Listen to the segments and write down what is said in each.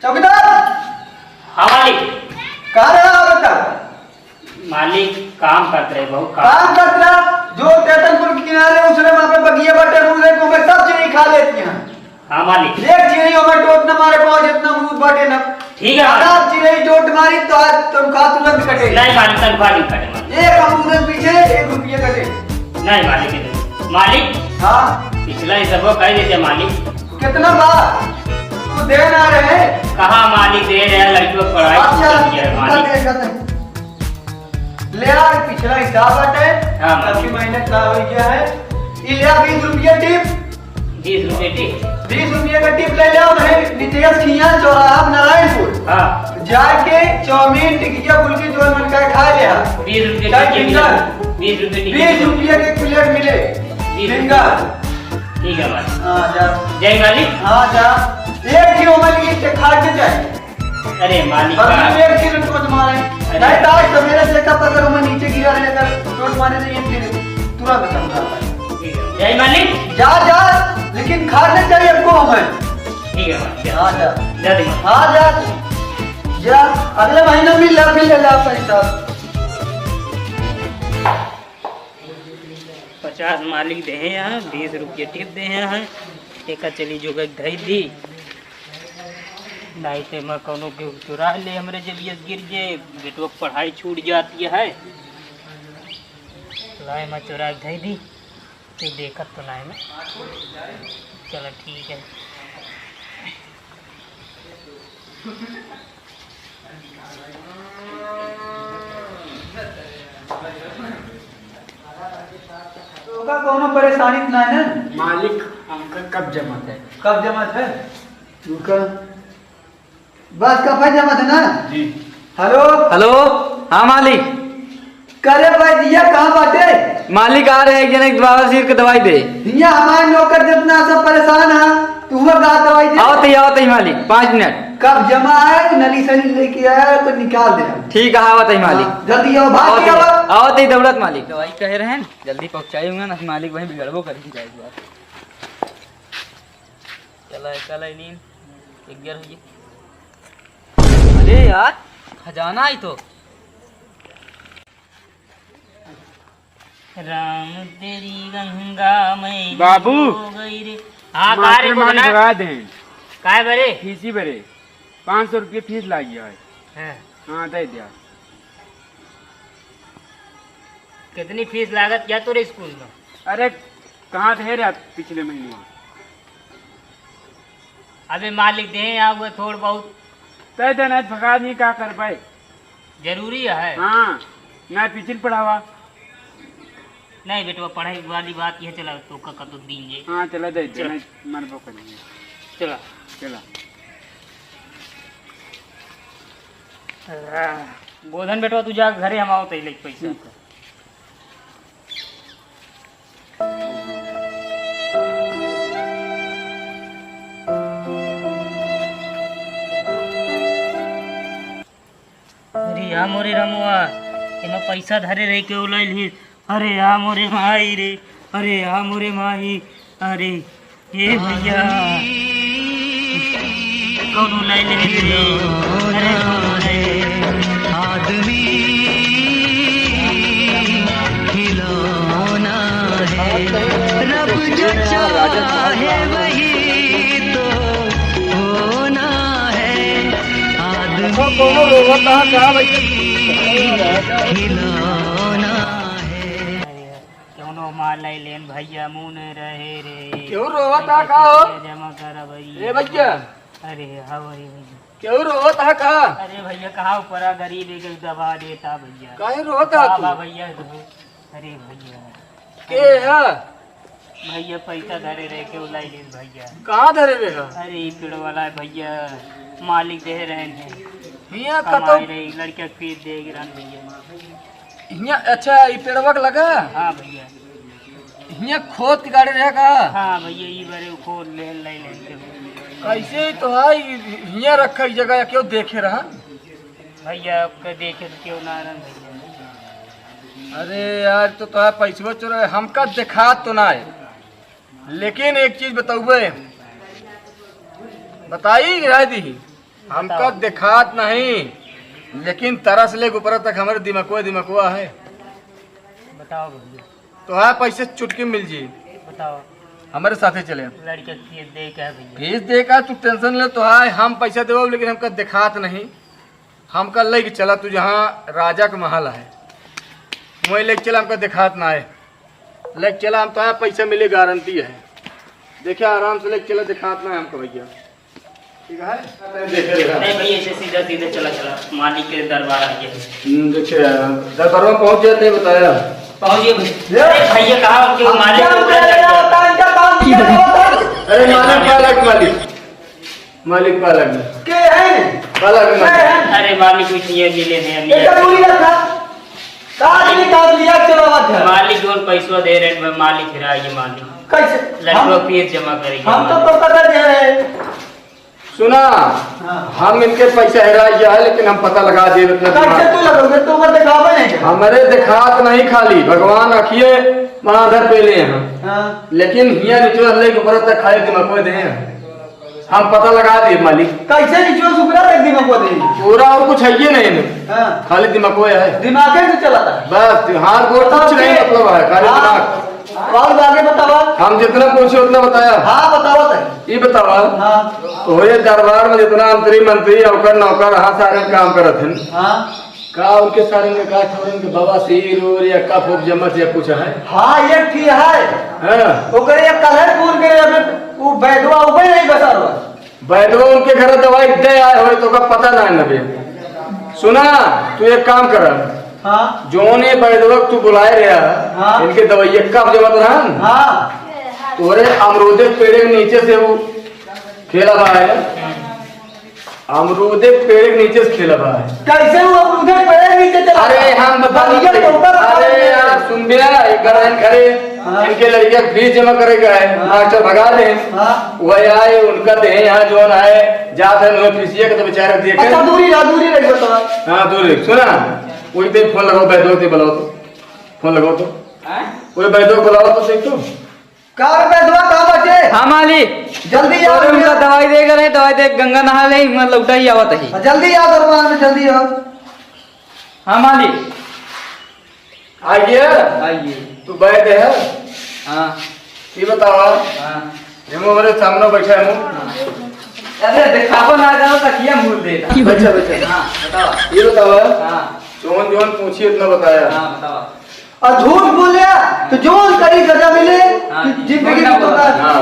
चौकीदार। हाँ मालिक। कहाँ रहा बता? मालिक काम करते रहे, बहुत काम करते रहा। जो टेटनपुर के किनारे उसने वहाँ पे बगिया बटे रूले को मैं सब चीज़ खा लेती हैं। हाँ मालिक। एक चीज़ हो मैं टोट न मारे पाँव जितना अमरूद बाटे न। ठीक है। आप चीज़ टोट मारी तो आज तनख्वाह तुरंत कटे। नहीं मालिक, तनख्वाह नहीं कटे मालिक। एक अमरूद पीछे ₹1 कटे। नहीं मालिक नहीं। मालिक हाँ पिछला ही सबको कह देते मालिक। कितना बार तू दे ना रहे? कहाँ मालिक दे रहे हैं, लड़कियों को पढ़ाई छूट है मालिक। ले यार पिछला हिसाब बाटे। हाँ आपकी मेहनत का हो गया है। ये ले ₹20 टिप। 20 रुपये टिप। ₹20 का टिप ले जाओ भाई। नितेश खिया चौराहा नारायणपुर। हाँ जाके चाउमीन टिकिया फुल्की जो मन का खा लिया। 20 रुपये क्या टिप। टिकट? 20 रुपये टिप। ₹20 के प्लेट मिले। ठीक है मालिक। हाँ जा। जय मालिक। हाँ जा। एक किलो मछली के खा के जाए। अरे मालिक अभी एक किलो टोट मारे। नहीं तो आज सवेरे से कब अगर मैं नीचे गिरा लेकर टोट मारे तो ये फिर तुरंत खत्म कर पाए। जय मालिक। जा जा लेकिन खाने चाहिए आपको हमें। ठीक है मालिक। हाँ जा। जा दे। हाँ जा जा। अगले महीने मिल ला पैसा। 50 मालिक दे हैं यहाँ, 20 रुपये टिप दे हैं यहाँ। एक चली जो गई धई दी नहीं तो मैं कोनो के चुरा ले हमरे जलियस गिर जे बेटो पढ़ाई छूट जाती है। लाए मैं चुरा धई दी तो देखत तो नहीं मैं। चलो ठीक है। तो कोनो परेशानी नहीं है मालिक हमका कब जमा है? कब जमा है? उनका बस कब जमा है ना जी। Hello hello. हाँ मालिक। करे भाई दिया कहाँ बाटे? मालिक आ रहे हैं एक बाबा सिर के दवाई दे। दिया हमारे नौकर जितना सब परेशान है तू कहा दवाई दे। आओ तो मालिक 5 मिनट। कब जमा है? नली सली लेके आया तो निकाल दे। ठीक है आवत है मालिक। जल्दी आओ भाग के आओ। आओ तो दौड़त मालिक दवाई कह रहे हैं जल्दी पहुँचाऊंगा ना मालिक वहीं बिगड़बो कर जाएगी। चला नींद 11 हो। अरे यार खजाना ही तो। राम तेरी गंगा में बाबू। हो गई रे। हाँ कारे को ना लगा दें काय बरे फीसी भरे 500 रुपये फीस लागी है। हाँ। हाँ दे दिया। कितनी फीस लागत क्या तोरे स्कूल में? अरे कहाँ थे रे पिछले महीने? अबे मालिक दे यहाँ हुए थोड़ बहुत तय देना भगा नहीं क्या कर पाए। जरूरी है। हाँ ना पिछले पढ़ावा। नहीं बेटवा पढ़ाई वाली बात यह चला तो का तो दीजिए। हाँ चला दे चल। मरबो करेंगे। चला चला गोधन बेटवा तू जा घरे हम आओ तई ले पैसा। अरे या मोरे रमुआ एमा पैसा धरे रह के उलाइल ही। अरे या मोरे माई रे। अरे या मोरे माई। अरे ये भैया कौन उलाइल रे? अरे आदमी खिलौना है, रब जो चाहे वही तो होना है। आदमी खिलौना है। क्यों माल लेन भैया मुँह रहे रे। क्यों रोता का हो? जमा कर भैया। ए भैया अरे हाँ भैया। क्यों रोता का? अरे भैया कहाँ ऊपर गरीब एक दबा देता भैया। काहे रोता बाबा तू? भैया अरे भैया के है? भैया पैसा धरे रह के उलाई ले भैया। कहाँ धरे रे? अरे ई पेड़ वाला है भैया मालिक दे रहे हैं। हिया कमाई कतो रही लड़किया फीस दे गिरन भैया। हिया अच्छा ई पेड़वा के लगा? हाँ भैया। हिया खोद के गाड़ी रहेगा? हाँ भैया ई बारे खोद ले लेते हो। कैसे तो है हिया रखा इस जगह क्यों देखे रहा? भैया आपका देखे तो क्यों ना रन भैया। अरे यार तो है पैसा चोरा हमका देखा तो ना है, लेकिन एक चीज बताऊबे बताई राय दी हमका दिखात नहीं, लेकिन तरस ले ऊपर तक हमारे दिमकुआ है। बताओ भैया, तो है पैसे चुटकी मिल जी, बताओ। हमारे साथे चले। लड़के फीस दे के है भैया। फीस दे का तू टेंशन ले, तो है हम पैसा देव, लेकिन हमका दिखात नहीं। हमका लेके चला तू जहाँ राजा का महल है, वही लेके चला। हमका दिखात ना है, लेके चला। हम तो है पैसा मिले गारंटी है। देखिए आराम से लेके चला, दिखात ना है हमको भैया। ठीक है, देखे रहेगा। नहीं भैया, ऐसे सीधा सीधे चला मालिक के दरबार आ गया। देखिए दरबार में पहुँच जाते हैं, बताया पहुंचिए भैया। अरे भैया कहा कि मालिक को ऊपर चढ़ अरे मालिक पालक मालिक पालक के है पालक गया। अरे मालिक कुछ ये मिले हैं एक दूरी रखा काट लिया चलो बात है। मालिक और पैसा दे रहे हैं, मालिक हिरा ये मालिक कैसे लड़कों फीस जमा करेंगे। हम तो पता दे रहे हैं। सुना, हम इनके पैसे हरा गया है, लेकिन हम पता लगा दिए। कैसे तू लगोगे, तू मत दिखावे नहीं। हमारे दिखात नहीं, खाली भगवान रखिए महाधर पे ले हैं। हाँ। लेकिन हिया नीचे ले ऊपर तक खाए दिमाग दे हैं। हम पता लगा दिए मालिक। कैसे नीचे सुपरा तक दिमाग को दे पूरा और कुछ है ये नहीं, हां खाली दिमाग है। दिमाग से चलाता है बस हाथ गोड़ कुछ नहीं, मतलब है खाली दिमाग। और आगे बतावा। हम जितना पूछे उतना बताया। हाँ बतावा तक ये बतावा। हाँ तो ये दरबार में जितना मंत्री औकर नौकर हाँ सारे काम करत हैं। हाँ का उनके सारे में का छोड़न के बवासीर और या कफ उफ जमत या कुछ है। हाँ ये ठीक है। हां ओकरे एक कलर पूर के अबे वो बैदवा ऊपर नहीं बसारवा। बैठो उनके घर दवाई दे आए हो तो का पता ना नबे। सुना, तू एक काम कर। हाँ जोने बैदवक तू बुलाए रहा, हाँ। इनके दवाई कब जमत रहन। हाँ तोरे अमरूदे पेड़ के नीचे से वो खेला बा है। अमरूदे पेड़ के नीचे से खेला बा है। कैसे वो अमरूदे पेड़ नीचे चला। अरे हम बता अरे यार सुन बिया एक गरान करे। हाँ। इनके लड़के फीस जमा करेगा है। हाँ। मास्टर भगा दे। हाँ वही आए उनका दे यहाँ जो है जाते हैं फीसिए के तो बेचारे देखे। अच्छा दूरी रही बतावा। हाँ दूर सुना, वही पे फोन लगाओ, बैठो तो बुलाओ, तो फोन लगाओ, तो वही बैठो बुलाओ तो देख। तो कार बैदवा कहाँ बचे। हाँ मालिक, जल्दी आओ। उनका दवाई देकर है, दवाई दे गंगा नहा ले, मतलब लौटा ही आवत है। जल्दी आओ दरबार में, जल्दी आओ। हाँ मालिक आ गया। आइए। तू बैठ है। हाँ ये बतावा, हाँ। हम हमारे सामने बैठा है। अरे दिखावा ना जाओ तकिया मूल देता। बच्चा बच्चा हाँ बताओ। ये बतावा, हाँ जोन जोन पूछी उतना बताया। हाँ बताओ। और झूठ बोलिया तो जो करी सजा मिले। हाँ। जिंदगी में होता है। हाँ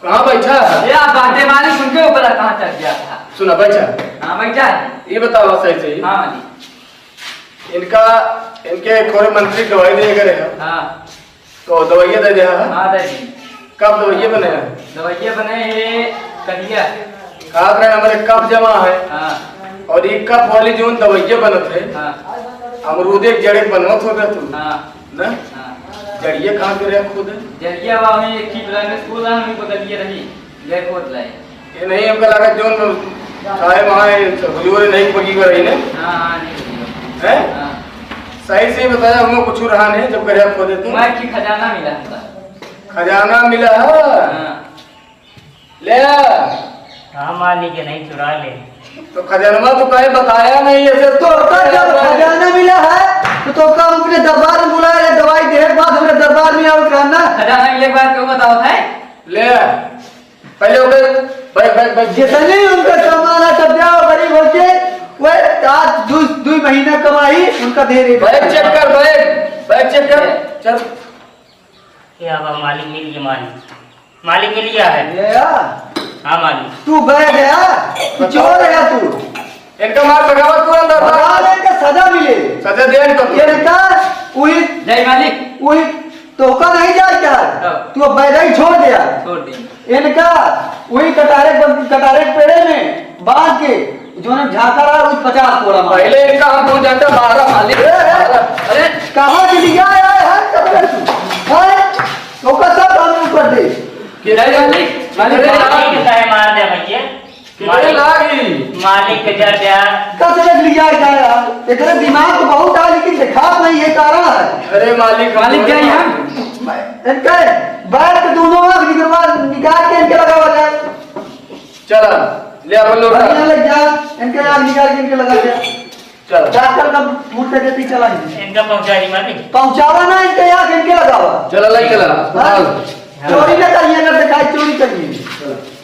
कहाँ बैठा। ये आप बातें मालिक सुन के ऊपर कहाँ चढ़ गया था। सुना बैठा। हाँ बैठा है। ये बतावा सही सही। हाँ मालिक। इनके खोरे मंत्री दवाई दे करे हैं, हाँ तो दवाइयाँ दे दिया है। हाँ दादी कब दवाइयाँ बने हैं। दवाइयाँ बने हैं कहिया। कहा रहे हमारे कप जमा है। हाँ और एक कप वाली जो दवाइयाँ बनत है, हाँ अमरूदे के जड़े बनवत हो गया तू हाँ ना। हाँ। जड़िए कहाँ के रहे खुद है। जरिया बाबू ने एक चीज लाने स्कूल आने में बदलिए रही ले खोद लाए। ये नहीं हमका लगा जो चाहे वहाँ हुजूर नहीं पकी हुई रही ने हाँ हाँ नहीं है। हाँ। सही से बताया, हम कुछ रहा नहीं जब करे खोदे तो मैं की खजाना मिला था। खजाना मिला है। हाँ ले हाँ मालिक ये नहीं चुरा ले। तो खजानवा तो कहीं बताया नहीं ऐसे तो जब खजाना मिला है तो का अपने दरबार में बुला रहे। दवाई दे बाद हमने दरबार में आओ करना। खजाना मिले के बाद क्यों बताओ था। ले पहले उधर बैठ जितने उनका सामान है सब जाओ गरीब होके वह आज दो महीना कमाई उनका दे रही। बैग चेक कर, बैग चेक कर। चल ये अब मालिक मिल गया। मालिक मिल गया है। ये या हाँ मालिक। तू बह गया, चोर है तू। इनका मार बगावत तू अंदर भगा ले के सजा मिले। सजा दे इनको। ये रहता वही जय मालिक वही तो का नहीं जाता तू बैठा ही छोड़ दिया। छोड़ दी। इनका वही कटारे पेड़े में बांध के जो ने झाका रहा वही 50 कोड़ा मारा। पहले इनका हम पहुंच जाता 12 मालिक। अरे कहाँ से लिया आया है कब तू है तो का सब हम ऊपर दे। जय मालिक मालिक कितना है मार दे भैया। कितने लागी मालिक के जड़ दिया। कब से लिया जाया। इतना दिमाग तो बहुत है लेकिन दिखा नहीं ये कारण है। अरे मालिक मालिक क्या है हम इनके बैठ के दोनों आंख निकाल के इनके लगा हुआ जाए। चला ले अपन लोग लग जा। इनके आग निकाल के इनके लगा दिया। चलो जाकर का मुट्ठे देती चलाएंगे। इनका पहुंचा दी मालिक। पहुंचावा ना इनके आग इनके लगावा। चला लाई चला हाँ? चोरी न करिए, अगर दिखाई चोरी करिए।